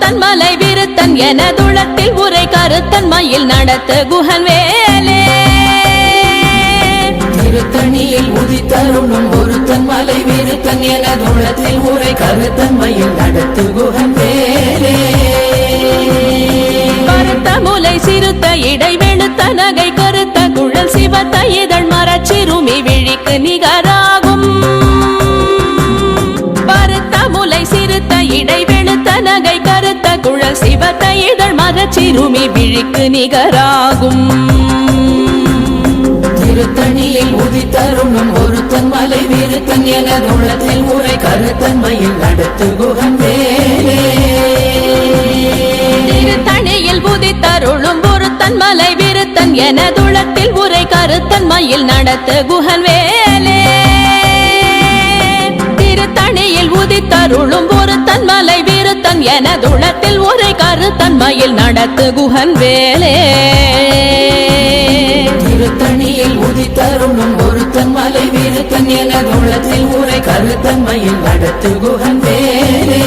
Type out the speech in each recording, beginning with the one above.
பொருத்தன் மலை விருத்தன் எனதுளத்தில் உரை கருத்தன் மயில் நடத்து குஹன் வேலே திருத்தணியில் உதித்தருளும் ஒருத்தன் மலை விருத்தன் எனதுளத்தில் உரை கருத்தன் மயில் நடத்து குஹன் வேலே கருத்த முலை சிறுத்த இடை வெளுத்த நகை கருத்த குழல் சிவத்த இதழ் மரச்சிறுமி விழிக்கு நிகராகும் பருத்த முலை சிறுத்த இடை வெளுத்த நகை கருத்த குழல் சிவத்த இதழ் மரச்சிறுமி விழிக்கு நிகராகும் திருத்தணியில் உதித்தருளும் ஒருத்தன் மலை விருத்தன் எனதுளத்தில் உரை கருத்தன் மயில் நடத்து குஹன் வேலே திருத்தணியில் உதித்தருளும் ஒருத்தன் மலை விருத்தன் எனதுளத்தில் உரை கருத்தன் மயில் நடத்து குஹன் வேலே திருத்தணியில் உதித்தருளும் ஒருத்தன் மலை விருத்தன் எனதுளத்தில் உரை கருத்தன் மயில் நடத்து குஹன் வேலே திருத்தணியில் உதித்தருளும் ஒருத்தன் மலை விருத்தன் எனதுளத்தில் உரை கருத்தன் மயில் நடத்து குஹன் வேலே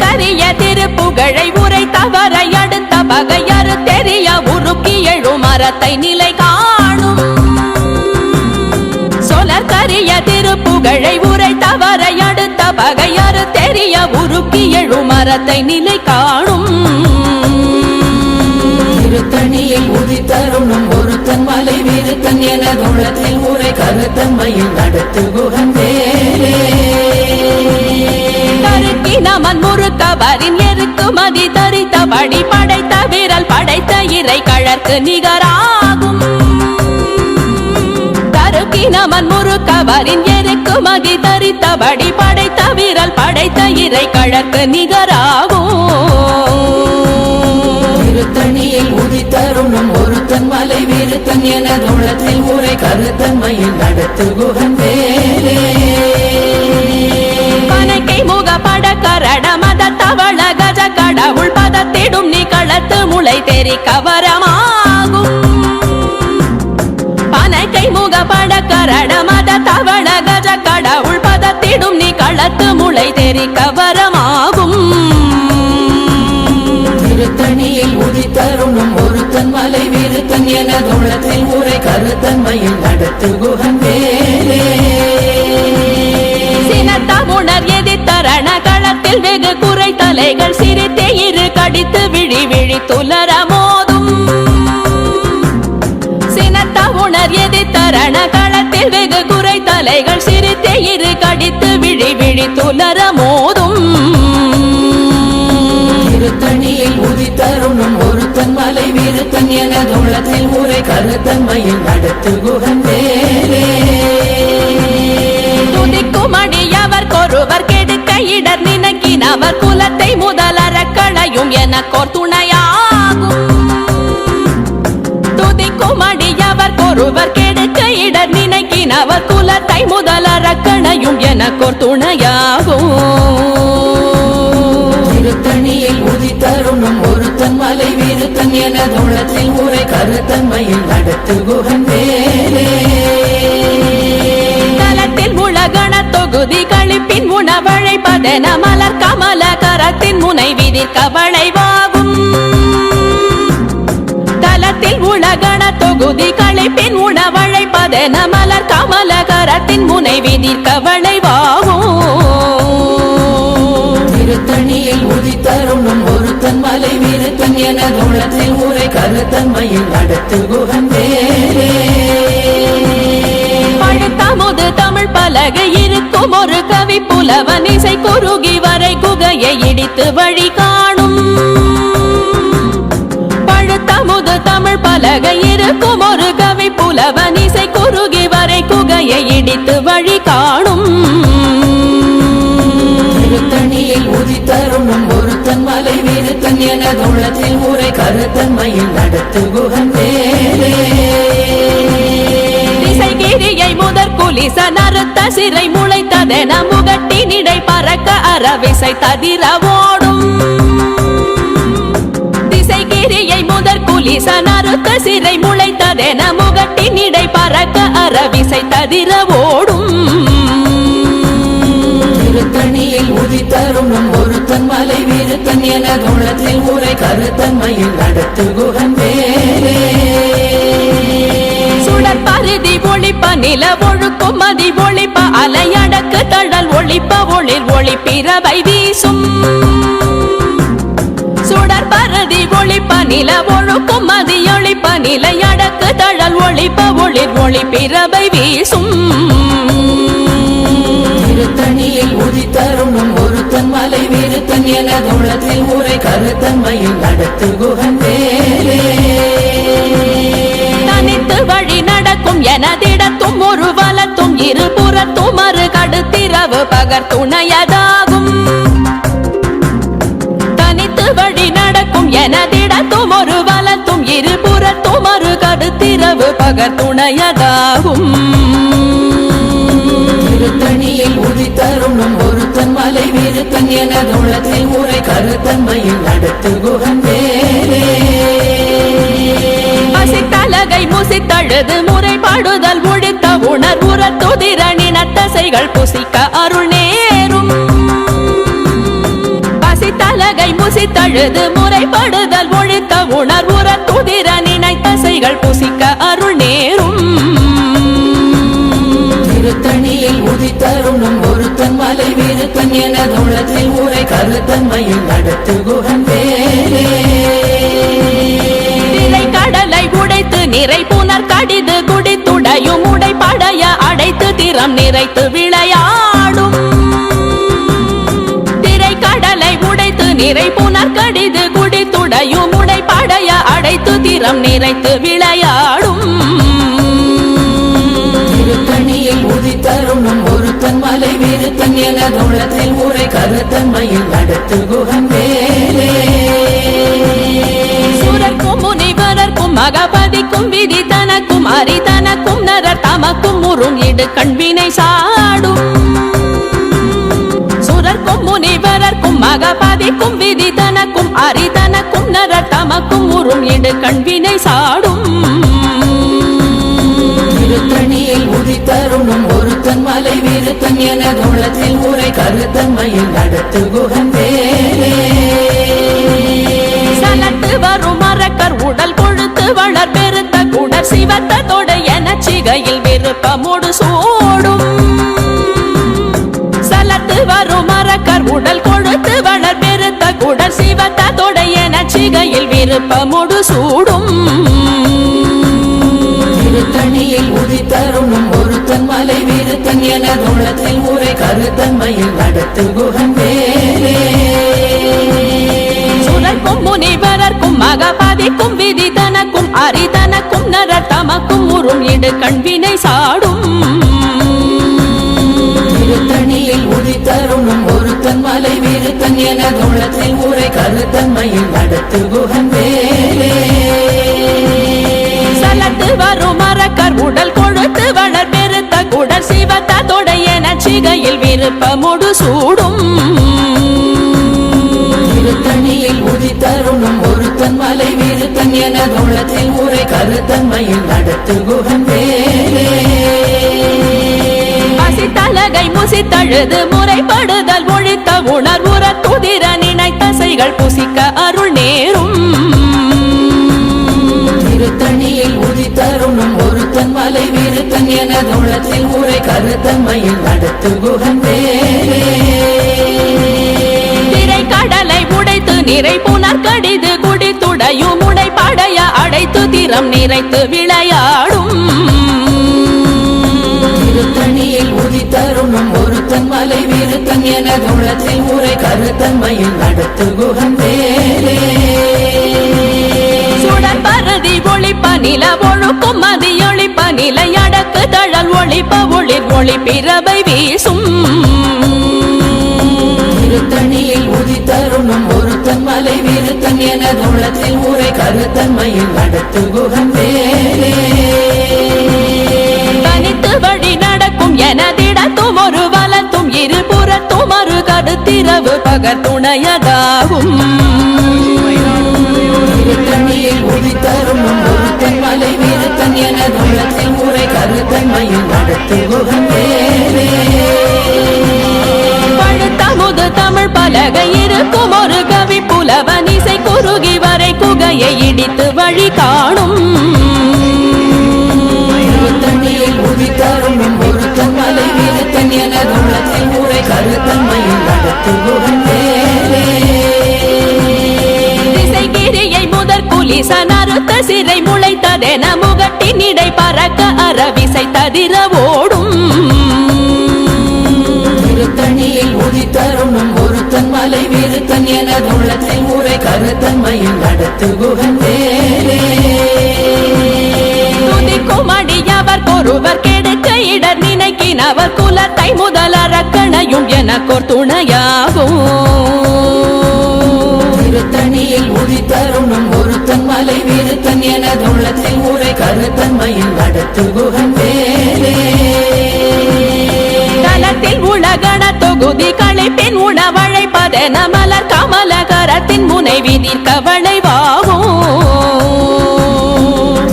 கரிய திருப்புகழை உரை தவறை அடுத்த பகையறு தெரிய உருக்கி எழும் மரத்தை நிலை காணும் சொலற்கரிய திருப்புகழை உரை தவறை அடுத்த பகையறு தெரிய உருக்கி எழும் மரத்தை நிலை காணும் திருத்தணியில் உதித்தருளும் ஒருத்தன் மலை விருத்தன் எனதுளத்தில் உரை கருத்தன் மயில் நடத்து குஹன் வேலே நமன் முறுக்கவரின் எருக்கு மதி தரித்தபடி படைத்த விரல் படைத்த இறை கழற்கு நிகராகும் தருக்கி நமன் முறுக்கவரின் எருக்கு மதி தரித்தபடி படைத்த விரல் படைத்த இறை கழற்கு நிகராகும் திருத்தணியில் உதித்தருளும் ஒருத்தன் மலை விருத்தன் எனதுளத்தில் உரை கருத்தன் மயில் நடத்து குஹன் வேலே பனக்கை முக பட கரட மத தவள கஜ கடவுள் பதத்திடும் நீ களத்து முளை தெரி கவரமாகும் பனக்கை முக பட கரட மத தவள கஜ கடவுள் பதத்திடும் நீ களத்து முளை தெரி கவரமாகும் திருத்தணியில் உதித்தருளும் ஒருத்தன் மலை விருத்தன் எனதுளத்தில் உரை கருத்தன் மயில் நடத்து குஹன் வேலே சினத்தமுணர் எதிர்த்தரண களத்தில் வெகு குறை தலைகள் சிரித்தே இரு கடித்து விழி விழி துலர மோதும் சினத்தமுணர் எதிர்த்தரண களத்தில் வெகு குறை தலைகள் சிரித்தே இரு கடித்து விழி விழி துலர மோதும் திருத்தணியில் உதித்தருளும் ஒருத்தன் மலை விருத்தன் எனதுளத்தில் உரை கருத்தன் மயில் நடத்து குஹன் வேலே துதிக்குமடியவர் கொருவர் கெடுக்க இடர் நினைக்கினவர் குலத்தை முதலற களையும் எனக்கோர் துணையாகும் துதிக்குமடியவர் கொருவர் கெடுக்க இடர் நினைக்கினவர் குலத்தை முதலற களையும் எனக்கோர் துணையாகும் திருத்தணியில் உதித்தருளும் ஒருத்தன் மலை விருத்தன் எனதுளத்தில் உரை கருத்தன் மயில் நடத்து குஹன் வேலே தலத்தில் உலகண தொகுதி கழிப்பின் உணவழைப்பதென மலர் கமல கரத்தின் முனை விதிர்க்க வளைவாகும் தலத்தில் உலகண தொகுதி கழிப்பின் உணவழைப்பதென மலர் கமல கரத்தின் முனை விதிர்க்க வளைவாகும் திருத்தணியில் உதித்தருளும் ஒருத்தன் மலை விருத்தன் எனதுளத்தில் உரை கருத்தன் மயில் நடத்து குஹன் வேலே பழுத்தமுது தமிழ் பலகை இருக்கும் ஒரு கவி புலவன் இசை குறுகி வரை குகையை இடித்து வழி காணும் பழுத்தமுது தமிழ் பலகை இருக்கும் ஒரு கவி புலவன் இசை குறுகி வரை குகையை இடித்து வழி காணும் திருத்தணியில் உதித்தருளும் ஒருத்தன் மலை விருத்தன் எனதுளத்தில் உரை கருத்தன் மயில் நடத்து குஹன் வேலே திசைகிரியை முதற் குலிச நறுத்த சிறை முளைத்ததென முகட்டினிடை பறக்க அறவிசை ததிர ஓடும் திசைகிரியை முதற் குலிச நறுத்த சிறை முளைத்ததென முகட்டினிடை பறக்க அறவிசை ததிர ஓடும் திருத்தணியில் உதித்தருளும் ஒருத்தன் மலை விருத்தன் எனதுள்ளத்தில் உரை கருத்தன்மையில் நடத்து குகன் வேலே சுடர் பருதி ஒளிப்ப நில ஒழுக்கும் மதி ஒளிப்ப அலையடக்கு தழல் ஒளிப்ப ஒளிர் ஒளிப்பிறவை வீசும் சுடர் பருதி ஒளிப்ப நில ஒழுக்கும் மதி ஒளிப்ப நிலையடக்கு தழல் ஒளிப்ப ஒளிர் ஒளிப்பிறவை வீசும் திருத்தணியில் உதித்தருணும் ஒருத்தன் மலை விருத்தன் எனதுள்ளத்தில் உரை கருத்தன்மையில் நடத்து குகன் வேலே தனித்து வழி நடக்கும் எனதிடத்தும் ஒரு வலத்தும் இருபுறத்தும் மறு கடுத்திரவு பகர் துணையதாகும் தனித்து வழி நடக்கும் எனதிடத்தும் ஒரு வலத்தும் இருபுறத்தும் மறு கடுத்திரவு பகர் துணையதாகும் திருத்தணியில் உதித்தருணும் ஒருத்தன் மலை விருத்தன் எனதுள்ளத்தில் உரை கருத்தன்மையில் நடத்து குகன் வேலே பசித்தலகை முசித்தழுது முறைப்பாடுதல் ஒழித்த உணர்வுற துதிரணின தசைகள் புசிக்க அருள் நேரும் பசித்தலகை முசித்தழுது முறைப்படுதல் ஒழித்த உணர்வுற துதிரணின தசைகள் புசிக்க அருள் நேரும் திருத்தணியில் உதித்தருணும் ஒருத்தன் மலை விருத்தன் எனதுள்ளத்தில் உரை கருத்தன்மையில் நடத்து குகன் வேலே கடலை உடைத்து நிறை புனர் கடிது குடித்துடையும் உடைப்படைய அடைத்து திறம் நிறைத்து விளையாடும் திரை கடலை உடைத்து நிறை புனர் கடிது குடித்துடையும் உடைப்படைய அடைத்து திறம் நிறைத்து விளையாடும் திருத்தணியில் உதித்தருணும் ஒருத்தன் மலை விருத்தன் எனதுள்ளத்தில் உரை கருத்தன்மையில் நடத்து குகன் வேலே சுரர்க்கும் முனிவரர்க்கும் மகபதிக்கும் விதி தனக்கும் அரிதனக்கும் நரர் தமக்கும் உறும் இடு கண்வினை சாடும் சுரர்க்கும் முனிவரர்க்கும் மகபதிக்கும் விதி தனக்கும் அரிதனக்கும் நரர் தமக்கும் உறும் இடு கண்வினை சாடும் திருத்தணியில் உதித்தருணும் ஒருத்தன் மலை விருத்தன் எனதுள்ளத்தில் உரை கருத்தன்மையில் நடத்து குகன் வேலே சலத்து வரும் மரக்கர் உடல் கொழுத்து வளர் பெருத்த குடர் சிவத்த தொடை என சிகையில் விருப்பமோடு சூடும் சலத்து வரும் மரக்கர் உடல் கொழுத்து வளர் பெருத்த குடர் சிவத்த தொடை என சிகையில் விருப்பமோடு சூடும் திருத்தணியில் உதித்தருணும் ஒருத்தன் மலை விருத்தன் எனதுள்ளத்தில் உரை கருத்தன்மையில் நடத்து குகன் வேலே சுரர்க்கும் முனிவரர்க்கும் மகபதிக்கும் விதி தனக்கும் அரிதனக்கும் நரர் தமக்கும் உறும் இடு கண்வினை சாடும் திருத்தணியில் உதித்தருணும் ஒருத்தன் மலை விருத்தன் எனதுள்ளத்தில் உரை கருத்தன்மையில் நடத்து குகன் வேலே சலத்து வரும் மரக்கர் உடல் கொழுத்து வளர் பெருத்த குடர் சிவத்த தொடை என சிகையில் விருப்பமோடு சூடும் திருத்தணியில் உதித்தருணும் ஒருத்தன் மலை விருத்தன் எனதுள்ளத்தில் உரை கருத்தன்மையில் நடத்து குகன் வேலே பசித்தலகை முசித்தழுது முறைப்படுதல் ஒழித்த உணர்வுற துதிர நினைத்தசைகள் புசிக்க அருள் நேரும் திருத்தணியில் உதித்தருணும் ஒருத்தன் மலை விருத்தன் எனதுள்ளத்தில் உரை கருத்தன்மையில் நடத்து குகன் வேலே திரை கடலை உடைத்து நிறை புனர் கடிது குடித்துடையும் உடைப்படைய அடைத்து திறம் நிறைத்து விளையாடும் திருத்தணியில் உதித்தருணும் ஒருத்தன் மலை விருத்தன் எனதுள்ளத்தில் உரை கருத்தன்மையில் நடத்து குகன் வேலே சுடர் பருதி ஒளிப்ப நில ஒழுக்கும் மதி ஒளிப்ப நிலையடக்கு தழல் ஒளிப்ப ஒளிர் ஒளிப்பிறவை வீசும் திருத்தணியில் உதித்தருணும் ஒருத்தன் மலை விருத்தன் எனதுள்ளத்தில் உரை கருத்தன்மையில் நடத்து குகன் வேலே தனித்து வழி நடக்கும் எனதிடத்தும் ஒரு வலத்தும் இருபுறத்தும் மறு கடுத்திரவு பகர் துணையதாகும் திருத்தணியில் உதித்தருணும் ஒருத்தன் மலை விருத்தன் எனதுள்ளத்தில் உரை கருத்தன்மையில் நடத்து குகன் வேலே எழுத்தமுது தமிழ் பலகை இருக்கும் ஒரு கவி புலவன் இசை குறுகி வரை குகையை இடித்து வழி காணும் தண்ணியில் உதித்தரும் ஒருத்தன் மலை வீரத்தன் எனது உள்ளத்தில் உரை கருத்தன்மையில் நடத்து குகன் வேலே திசைகிரியை முதற் புலிசன் அறுத்த சிறை முளைத்ததென முகட்டின் இடை பறக்க அறவிசை ததிர ஓடும் தண்ணியில் உதித்தரும் ஒருத்தன் மலை வீரத்தன் எனது உள்ளத்தில் உரை கருத்தன்மையில் நடத்து குகன் வேலே துதிக்குமடியவர் ஒருவர் கெடுக்க இடர் நினைக்கினவர் குலத்தை முதல் அரக்கணையும் எனக்கோர் துணையாகும் திருத்தணியில் உதித்தரும் ஒருத்தன் மலை வீரத்தன் எனது உள்ளத்தில் உரை கருத்தன்மையில் நடத்து குகன் வேலே தலத்தில் உலகண தொகுதி களைப்பின் உணவழைப்பதென மலர் கமலகரத்தின் முனை விதிர்க்க வளைவாகும்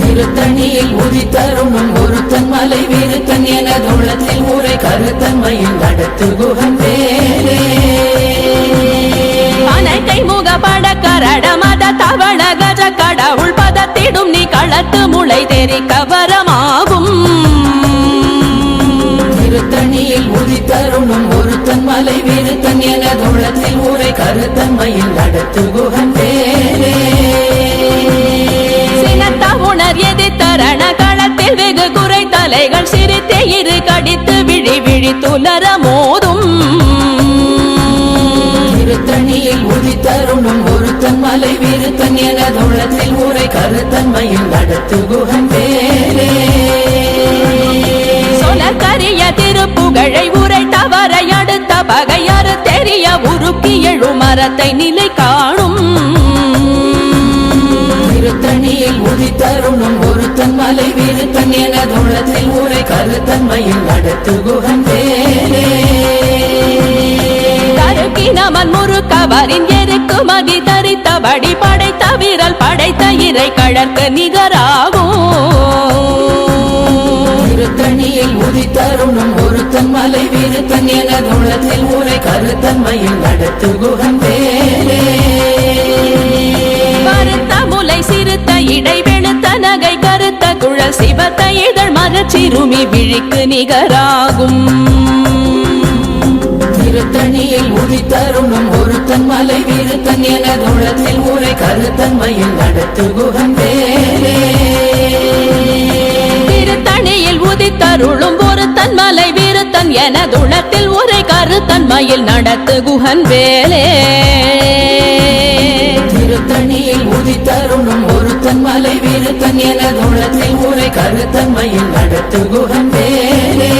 திருத்தணியில் உதித்தரும் ஒருத்தன் மலை வீரத்தன் எனது உள்ளத்தில் உரை கருத்தன்மையில் நடத்து குகன் வேலே அனைக்கை முகப்பட கரட மத தவள கஜ கடவுள் பதத்திடும் நீ களத்து முளை தெரிக்க வரமாகும் திருத்தணியில் உதித்தரும் ஒருத்தன் மலை வீரத்தன் எனது உள்ளத்தில் உரை கருத்தன்மையில் நடத்து குகன் வேலே சினத்த உணர் எதிர்த்தரண களத்தில் வெகு குறை தலைகள் சிரித்தே இரு கடித்து விழி விழி துலர மோதும் திருத்தணியில் உதித்தரும் ஒருத்தன் மலை வீரத்தன் எனது உள்ளத்தில் உரை கருத்தன்மையில் நடத்து குகன் வேலே சொலக்கரிய திருப்புகழை உரை தவறை அடுத்த பகையாறு தெரிய உருக்கி எழு மரத்தை நிலை காணும் திருத்தணியில் உதித்தரும் ஒருத்தன் மலை வீரத்தன் எனது உள்ளத்தில் உரை கருத்தன்மையில் நடத்து குகன் வேலே தருக்கினமன் முறுக்கவரின் எருக்கு மதி தரித்தபடி படைத்த வீரல் படைத்த இறை கழற்கு நிகராகும் திருத்தணியில் உதித்தரும் ஒருத்தன் மலை வீரத்தன் எனது உள்ளத்தில் உரை கருத்தன்மையில் நடத்து குகன் வேலே கருத்த முலை சிறுத்த இடை வெளுத்த நகை கருத்த குழல் சிவத்த இதழ் மரச்சிறுமி விழிக்கு நிகராகும் திருத்தணியில் உதித்தரும் ஒருத்தன் மலை வீரத்தன் எனது உள்ளத்தில் உரை கருத்தன்மையில் நடத்து குகன் வேலே திருத்தணியில் உதித்தருளும் ஒருத்தன் மலை வீரத்தன் எனதுளத்தில் உரை கருத்தன்மையில் நடத்து குகன் வேலே திருத்தணியில் உதித்தரும் ஒருத்தன் மலை வீரத்தன் எனது உள்ளத்தில் உரை கருத்தன்மையில் நடத்து குகன் வேலே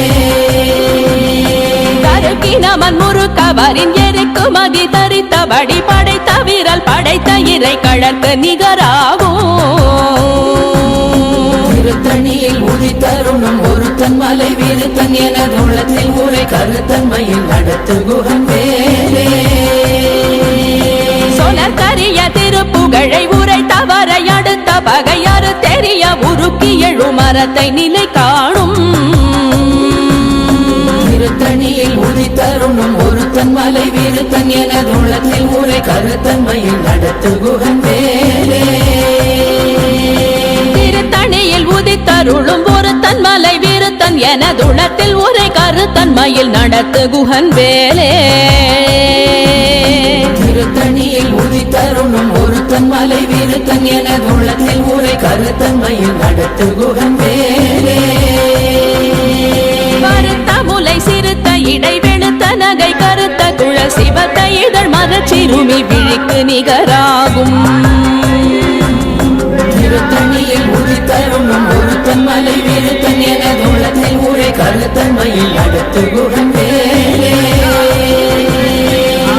தருக்கினமன் முறுக்கவரின் எருக்கு மதி தரித்தபடி படைத்த வீரல் படைத்த இறை கழற்கு நிகராகும் திருத்தணியில் உதித்தரும் ஒருத்தன் மலை வீரத்தன் எனது உள்ளத்தில் உரை கருத்தன்மையில் நடத்து குகன் வேலே சொலக்கரிய திருப்புகழை உரை தவறை அடுத்த பகையாறு தெரிய உருக்கி எழு மரத்தை நிலை காணும் திருத்தணியில் உதித்தரும் ஒருத்தன் மலை வீரத்தன் எனது உள்ளத்தில் உரை கருத்தன்மையில் நடத்து குகன் வேலே திருத்தணியில் உதித்தருளும் ஒருத்தன் மலை வீரத்தன் எனதுளத்தில் உரை கருத்தன்மையில் நடத்து குகன் வேலே திருத்தணியில் உதித்தரும் ஒருத்தன் மலை வீரத்தன் எனது உள்ளத்தில் உரை கருத்தன்மையில் நடத்து குகன் வேலே கருத்த முலை சிறுத்த இடை வெளுத்த நகை கருத்த குழல் சிவத்த இதழ் மரச்சிறுமி விழிக்கு நிகராகும் திருத்தணியில் உதித்தரும் ஒருத்தன் மலை வீரத்தன் எனது உள்ளத்தில் உரை கருத்தன்மையில் நடத்து குகன் வேலே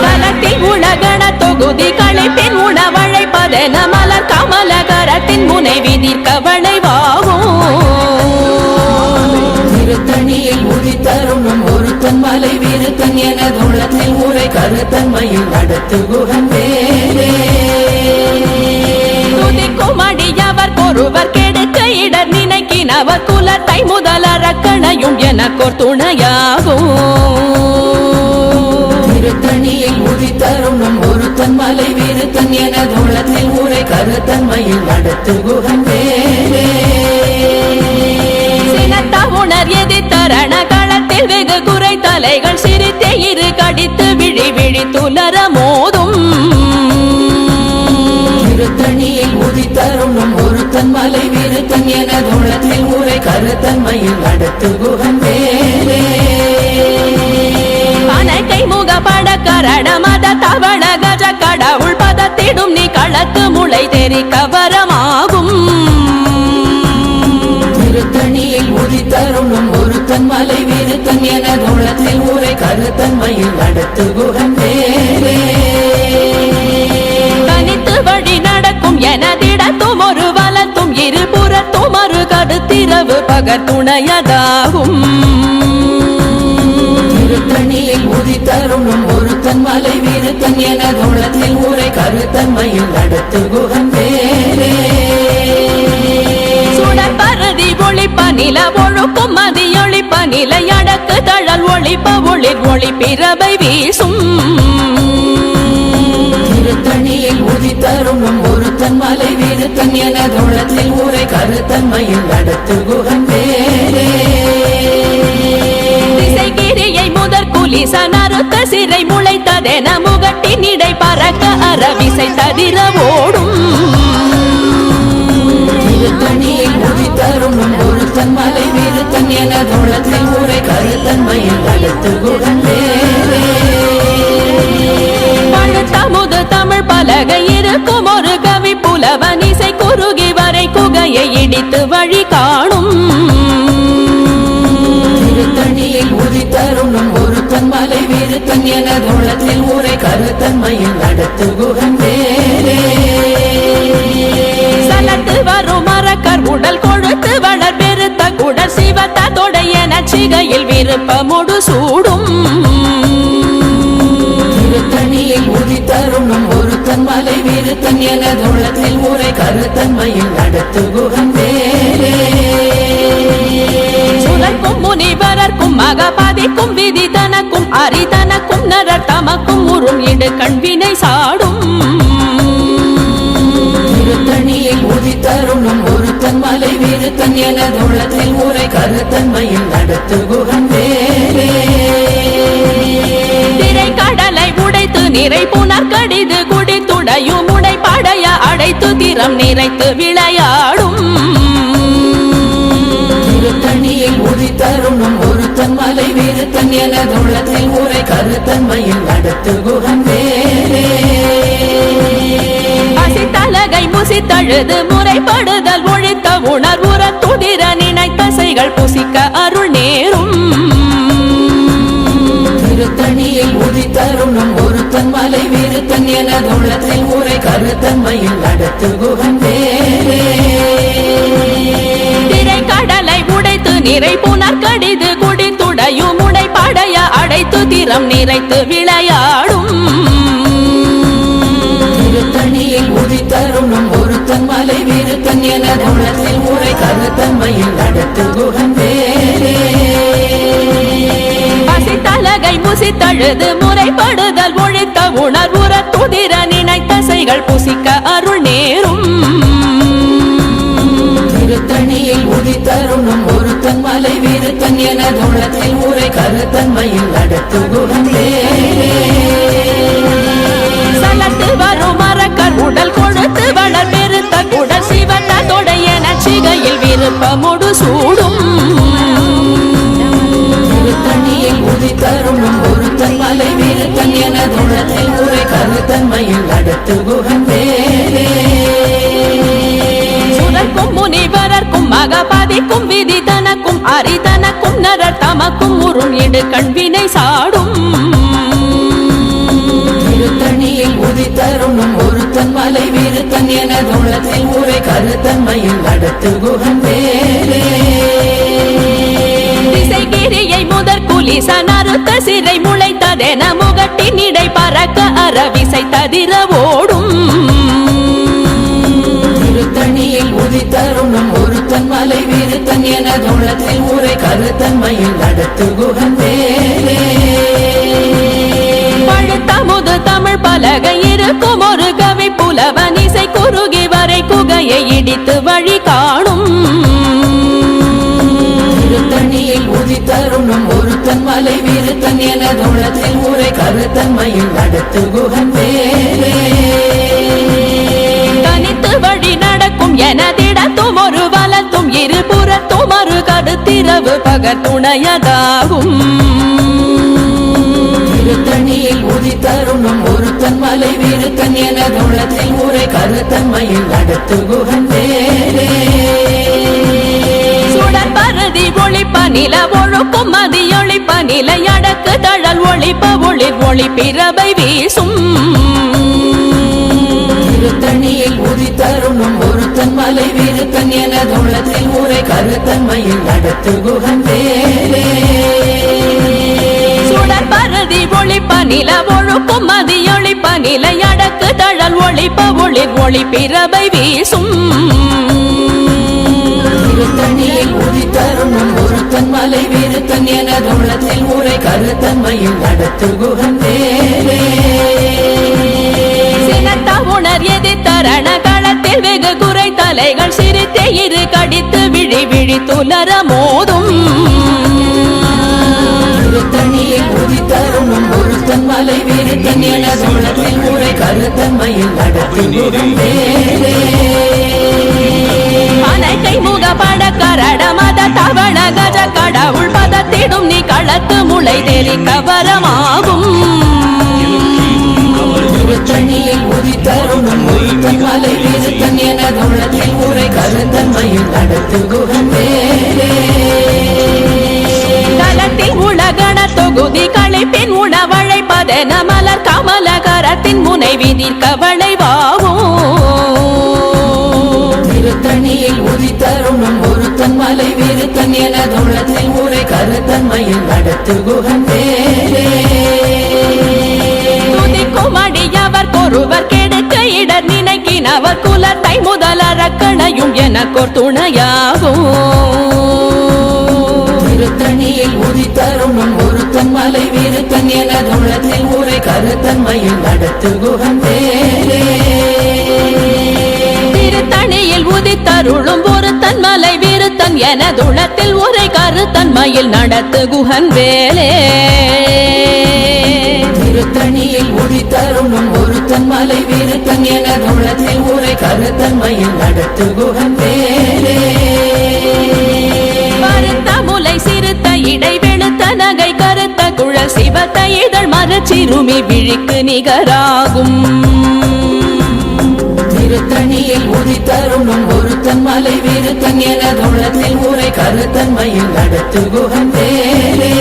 தலத்தில் உலகண தொகுதி களைப்பின் உணவழைப்பதென மலர் கமலகரத்தின் முனை விதிர்க்க வளைவாகும் திருத்தணியில் உதித்தரும் ஒருத்தன் மலை வீரத்தன் எனது உள்ளத்தில் உரை கருத்தன்மையில் நடத்து குகன் வேலே துதிக்குமடியவர் ஒருவர் கெடுக்க இடர் நினைக்கினவர் குலத்தை முதல் அரக்கணையும் எனக்கோர் துணையாகும் திருத்தணியில் உதித்தருணும் ஒருத்தன் மலை வீருத்தன் எனதுள்ளத்தில் ஊரை கருத்தன்மையில் நடத்து குகன் வேலே உணர் எதி தரண களத்தில் வெகு குறை தலைகள் சிரித்தே இரு கடித்து விழி விழி துலர மோதும் திருத்தணியில் உதித்தருணும் ஒருத்தன் மலை வீருத்தன் எனதுள்ளத்தில் ஊரை கருத்தன்மையில் நடத்து குகன் வேலே கை முக பட கரண மத தவள கஜ கடவுள் பதத்திடும் நீ களத்து முளை தெரி கவரமாகும் திருத்தணியில் உதித்தருணும் ஒருத்தன் மலை வீருத்தன் எனதுள்ளத்தில் ஊரை கருத்தன்மையில் நடத்து குகன் வேலே தனித்து வழி நடக்கும் எனதிடத்தும் ஒரு வலத்தும் இருபுறத்தும் ஒரு கருத்திரவு பகர் துணையதாகும் திருத்தணியில் உதித்தருணும் ஒருத்தன் மலை வீருத்தன் எனதுள்ளத்தில் ஊரை கருத்தன்மையில் நடத்து குகன் வேலே சுடற்பருதி ஒளிப்ப நில ஒழுக்கும் மதியொளிப்ப நிலை அடக்கு தழல் ஒளிப்ப ஒளிர் ஒளி பிறவை வீசும் திருத்தணியில் உதித்தருணும் ஒருத்தன் மலை வீருத்தன் எனதுள்ளத்தில் ஊரை கருத்தன்மையில் நடத்து குகன் வேலே திசைகிரியை முதற் குலிசன் அறுத்த சிறை முளைத்ததென முகட்டின் இடை பறக்க அறவிசை ததிர ஓடும் திருத்தணியில் உதித்தருணும் ஒருத்தன் மலை வீருத்தன் எனதுள்ளத்தில் ஊரை கருத்தன்மையில் நடத்து குகன் வேலே பழுத்தமுது தமிழ் பலகை இருக்கும் ஒரு கவி புலவன் இசை குறுகி வரை குகையை இடித்து வழி காணும் திருத்தணியில் உதித்தருணும் ஒருத்தன் மலை வீருத்தன் எனதுள்ளத்தில் ஊரை கருத்தன்மையில் நடத்து குகன் வேலே சலத்து வரும் மரக்கர் உடல் கொழுத்து வளர் பெருத்த குடல் சிவத்த தொடைய நச்சிகையில் விருப்பமுடு சூடும் திருத்தணியில் உதித்தருணும் ஒருத்தன் மலை வீருத்தன் எனதுள்ளத்தில் ஊரை கருத்தன்மையில் நடத்து குகன் வேலே சுழற்கும் முனிவரர்க்கும் மகபாதிக்கும் விதி தனக்கும் அரிதனக்கும் நரர் தமக்கும் உறும் இடு கண்வினை சாடும் திருத்தணியில் உதித்தருணும் ஒருத்தன் மலை வீருத்தன் எனதுள்ளத்தில் ஊரை கருத்தன்மையில் நடத்து குகன் வேலே திரை கடலை உடைத்து நிறை புனர் கடிது குடித்துடையும் உடை படைய அடைத்து திறம் நிறைத்து விளையாடும் திருத்தணியில் உதித்தருணும் ஒருத்தன் மலை வீருத்தன் எனதுள்ளத்தில் ஊரை கருத்தன்மையில் நடத்து குகன் வேலே பசித்தலகை முசித்தழுது முறைப்படுதல் ஒழித்த உணர்வுற துதிர நினைத்தசைகள் புசிக்க அருள் நேரும் திருத்தணியில் உதித்தருணும் ஒருத்தன் மலை வீருத்தன் எனதுள்ளத்தில் ஊரை கருத்தன்மையில் நடத்து குகன் வேலே திரை கடலை உடைத்து நிறை புனர் கடிது குடித்துடையும் உடை படைய அடைத்து திறம் நிறைத்து விளையாடும் திருத்தணியில் உதித்தருணும் ஒருத்தன் மலை வீருத்தன் எனதுள்ளத்தில் ஊரை கருத்தன்மையில் நடத்து குகன் வேலே பசித்தலகை முசித்தழுது முறைப்படுதல் ஒழித்த உணர்வுற துதிர நினைத்தசைகள் புசிக்க அருள் நேரும் திருத்தணியில் உதித்தருணும் ஒருத்தன் மலை வீருத்தன் எனதுள்ளத்தில் ஊரை கருத்தன்மையில் நடத்து குகன் வேலே சலத்து வரும் மரக்கர் உடல் கொழுத்து வளர் பெருத்த குடல் சிவத்த தொடைய நச்சிகையில் விருப்பமுடு சூடும் திருத்தணியில் உதித்தருணும் ஒருத்தன் மலை வீருத்தன் எனதுள்ளத்தில் ஊரை கருத்தன்மையில் நடத்து குகன் வேலே சுழற்கும் முனிவரர்க்கும் மகபாதிக்கும் விதி தனக்கும் அரிதனக்கும் நரர் தமக்கும் உறும் இடு கண்வினை சாடும் திருத்தணியில் உதித்தருணும் ஒருத்தன் மலை வீருத்தன் எனதுள்ளத்தில் ஊரை கருத்தன்மையில் நடத்து குகன் வேலே திசைகிரியை முதற் குலிசன் அறுத்த சிறை முளைத்ததென முகட்டின் இடை பறக்க அறவிசை ததிர ஓடும் திருத்தணியில் உதித்தருணும் ஒருத்தன் மலை வீருத்தன் எனதுள்ளத்தில் ஊரை கருத்தன்மையில் நடத்து குகன் வேலே பலகை இருக்கும் ஒரு கவி புலவன் இசை குறுகி வரை குகையை இடித்து வழி காணும் திருத்தணியில் உதித்தருணும் ஒருத்தன் மலை விருத்தன் எனதுள்ளத்தில் உரை கருத்தன்மையில் நடத்து குகன் வேலே தனித்து வழி நடக்கும் எனதிடத்தும் ஒரு வலத்தும் இருபுறத்தும் ஒரு கடுத்திரவு பகத்துணையதாகும் திருத்தணியில் உதித்தருணும் ஒருத்தன் மலை விருத்தன் எனதுள்ளத்தில் உரை கருத்தன்மையில் நடத்து குகன் வேலே சுடர் பரதி ஒளிப்ப நில ஒழுக்கும் மதியொளிப்ப நிலை அடக்கு தழல் ஒளிப்ப ஒளிர் ஒளி பிறவை வீசும் திருத்தணியில் உதித்தருணும் ஒருத்தன் மலை விருத்தன் எனதுள்ளத்தில் உரை கருத்தன்மையில் நடத்து குகன் வேலே சுடர் பரதி ஒளிப்ப நில ஒழுக்கும் மதியொளிப்ப நிலை அடக்கு தழல் ஒளிப்ப ஒளிர் ஒளி பிறவை வீசும் திருத்தணியில் உதித்தருணும் ஒருத்தன் மலை விருத்தன் எனதுள்ளத்தில் உரை கருத்தன்மையில் நடத்து குகன் வேலே சினத்த உணர் எதிர்த்தரண களத்தில் வெகு குறை தலைகள் சிரித்தே இரு கடித்து விழி விழி துலர மோதும் திருத்தணியில் உதித்தருணும் ஒருத்தன் மலை விருத்தன் எனதுள்ளத்தில் உரை கருத்தன்மையில் நடத்து குகன் வேலே அனைக்கை முக பட கரட மத தவண கஜ கடவுள் பதத்திடும் நீ களத்து முளை தெளி கவரமாகும் திருத்தணியில் உதித்தருணும் ஒருத்தன் மலை விருத்தன் எனதுள்ளத்தில் உரை கருத்தன்மையில் நடத்து குகன் வேலே தலத்தில் உலகண தொகுதி களைப்பின் உணவழைப்பதென மலர் கமல கரத்தின் முனை விதிர் கவளைவாகும் திருத்தணியில் உதித்தருணும் ஒருத்தன் மலை விருத்தன் எனதுள்ளத்தில் உரை கருத்தன்மையில் நடத்து குகன் வேலே துதிக்கும் அடியவர் கொருவர் கெடுக்க இடர் நினைக்கினவர் குலத்தை முதலறக்கணையும் எனக்கோர் துணையாகும் திருத்தணியில் உதித்தருணும் ஒருத்தன் மலை விருத்தன் எனதுள்ளத்தில் உரை கருத்தன்மையில் நடத்து குகன் வேலே திருத்தணியில் உதித்தருளும் ஒருத்தன் மலை விருத்தன் எனதுளத்தில் உரை கருத்தன்மையில் நடத்து குகன் வேலே திருத்தணியில் உதித்தருணும் ஒருத்தன் மலை விருத்தன் எனதுள்ளத்தில் உரை கருத்தன்மையில் நடத்து குகன் வேலே மறுத்த முலை சிறுத்த இடை வெளுத்த நகை கருத்த குழல் சிவத்த இதழ் மரச்சிறுமி விழிக்கு நிகராகும் திருத்தணியில் உதித்தருணும் ஒருத்தன் மலை விருத்தன் எனதுள்ளத்தில் உரை கருத்தன்மையில் நடத்து குகன் வேலே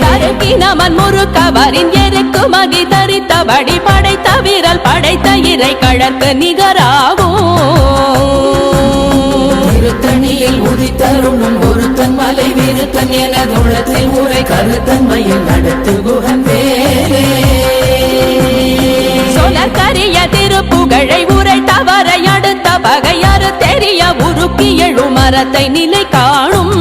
தருக்கினவன் முறுக்கவரின் எருக்கு மகி தரித்தபடி படைத்த விரல் படைத்த இறை கழற்கு நிகராகும் திருத்தணியில் உதித்தருணும் ஒருத்தன் மலை விருத்தன் எனதுள்ளத்தில் உரை கருத்தன்மையில் நடத்து குகன் வேலே சொலக்கரிய திருப்புகழை உரை தவறை அடுத்த பகையறு தெரிய உருக்கி எழும் மரத்தை நிலை காணும்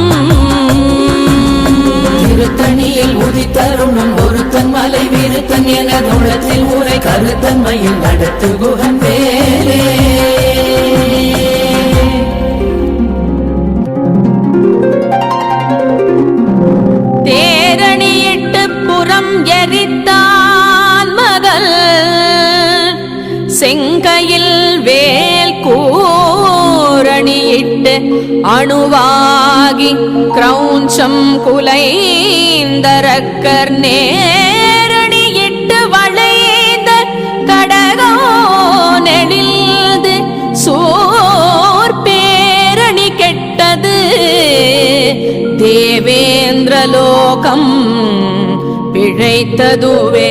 திருத்தணியில் உதித்தருணும் ஒருத்தன் மலை விருத்தன் எனதுள்ளத்தில் உரை கருத்தன்மையில் நடத்து குகன் வேலே தேரணியிட்டு புறம் எரித்தான் மகள் செங்கையில் வேல் கூரணியிட்டு அணுவாகி கிரௌஞ்சம் குலைந்தரக்கர் நேரணியிட்டு வளைந்த கடகோ நெடில்து சோர் பேரணி கெட்டது தேவேந்திரலோகம் பிழைத்ததுவே